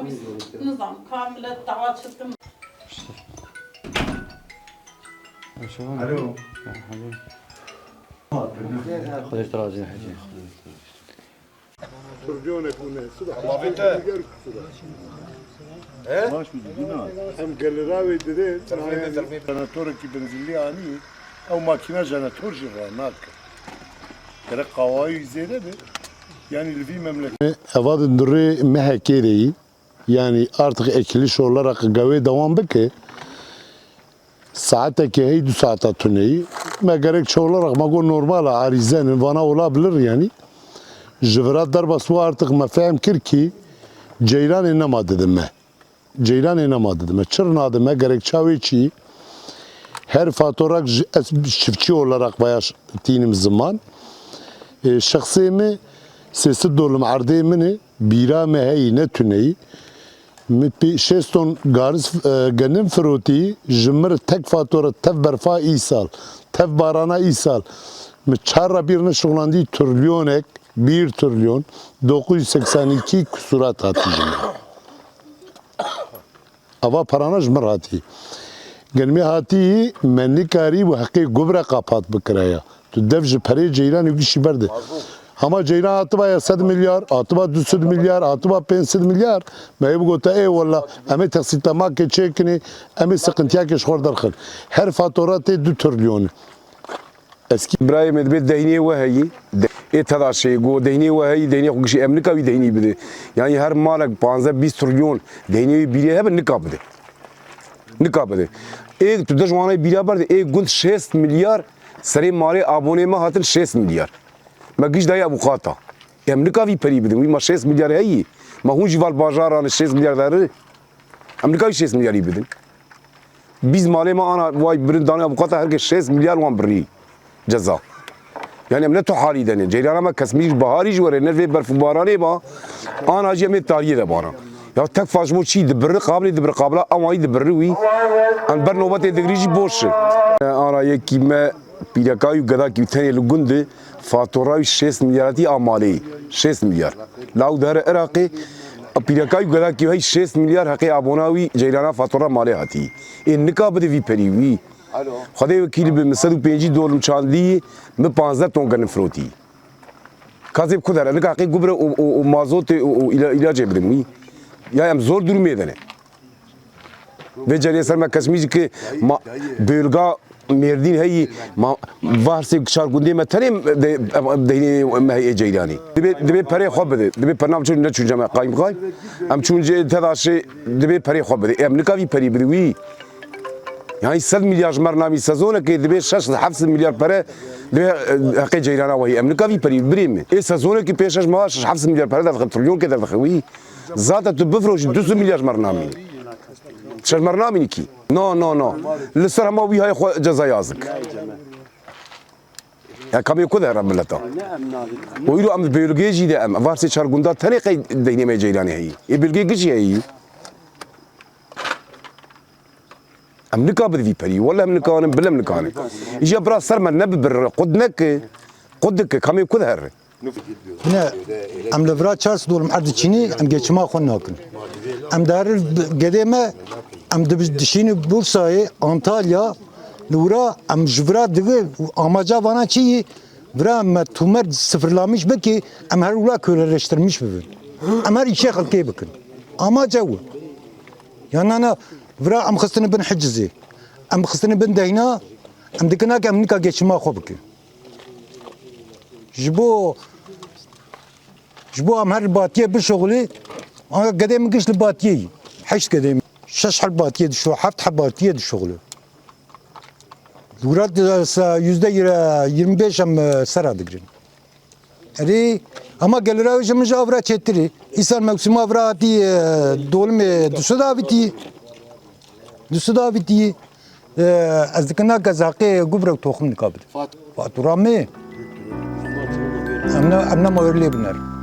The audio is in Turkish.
نظام كامل الدعوات شفتم. الو خذ ترازي حاجه ترجونك من الصبح الله بيته ماش بدينا هم قال راوي دين جنراتور كي بنزل لي اني او ماكينه جنراتور جرانات كره قواي زياده yani bir memleket. Evadın duru mehekeri yani artık ekiliş olarak gave devam beke saate ki hey 2 saate tüneyi me gerekçe olarak mago normal arizenin bana olabilir yani jivrat darbası artık mefhem kir ki ceylan inema dedim me ceylan inema dedim me çırna dedim me gerekçe ve çi her fatorak çiftçi olarak veya tinim zaman şahsimi sesi dolum ardı mini bira meheyi ne tüneyi şeston garız genim fruti jimr tek fatura tev berfa isal tev barana isal mi çarra birine şoğlandı trilyonek 1 trilyon 982 kusurat hatijim ava parana jmr hati gelmi hati menni kari bu hakkı gubra kapat bıkraya tu devj pare ceylan yüküşi berdi ama ceylan atıba ya 7 milyar, atıba 200 milyar, atıba 500 milyar. Me bu gota eyvallah. Emi taksitlamak ke çekini, emi sıkıntıya ke şor darxil. Her fatura te 2 trilyon. Eski İbrahim edbe dehniye ve heyi. Ethada şey go dehniye ve heyi dehniye kuşi Amerika bir dehniye bide. Yani her malak 15-20 trilyon dehniye biri hep nikab bide. Nikab bide. Ek tu dejwana biri bar de ek gunt 6 milyar seri mare abone ma hatın 6 milyar. ما گیش دای ابوقاتا امریکا وی پری بدیم ما 6 میلیارد هایی ما هون جوال بازاران 6 میلیارد داره امریکا 6 میلیاردی بدیم biz mali ma ana vay birin tane avukata herkes 6 milyar wan biri ceza yani emne to hali dene ceylana ma kasmir bahari jware ne ve berfu barane ba ana jeme tariye de bana ya tek fazmo çi de bir qabli de bir qabla ama de bir wi an ber novat de griji boş ana yekime pilakayu gada ki tane lugunde faturayı 6 milyarati amali 6 milyar lav dar iraqi pilakayu gada ki 6 milyar haqi abonawi ceylana fatura mali hati in nikab de vi periwi خدای وکیل به مثلا 5 دلار چاندی می 15 تن گرم فروتی کازیب کدر نه که گوبر و مازوت و علاج بدیم یا ام زور دور میدنه ve caniser me kasmiz ki bölga merdin heyi varse çargunde me tane de me ceylani de pare xobde de pernam çun ne çun cama qaim qaim am çun je tadaşı de pare xobde em nikavi pari biri يعني 7 مليار جمر نامي سازونه كي دبي 6 مليار برا دبي حقي جيرانا وهي امريكا في بري بريم اي سازونه كي بيشاش ما 7 مليار برا دخل تريليون كذا دخوي زاد تبفروش 200 مليار جمر نامي شش جمر نامي كي نو لسه ما وي هاي جزا يازك يا كم يكون رب ملتا ويلو ام بيولوجي دي ام فارسي شارغوندا طريقه دينامي جيراني هي اي بيولوجي هي ام نكابد في بري ولا ام نكان بلا نكان يجي برا صار ما نبر قدك كم يكون هر هنا ام لفرا تشارس دول معرض تشيني ام جيتشما خون ناكن ام دار قديمه ام دشيني بورصاي انطاليا لورا ام جبرا دغه amaca bana çi bra ma tumer sıfırlamış beki ام her ula köreleştirmiş bugün ام her işe halkı bakın amaca bu yanana برا ام خصني بن حجزي ام خصني بن دهنا ام دكنا ام نكا جيشما خوبك جبو ام هر باتيه بشغلي انا قديم قش الباتيه حش قديم شش حل باتيه شو حفت حباتيه شغله دورات %25 ام سرا دغرين اري اما قالوا جمج افرا تشتري انسان مقسم افرا دي دولم دسوداويتي دسوداويتي از دكنا قزاقي قبرك توخم نقابل فاتورامي امنا ما يرلي بنار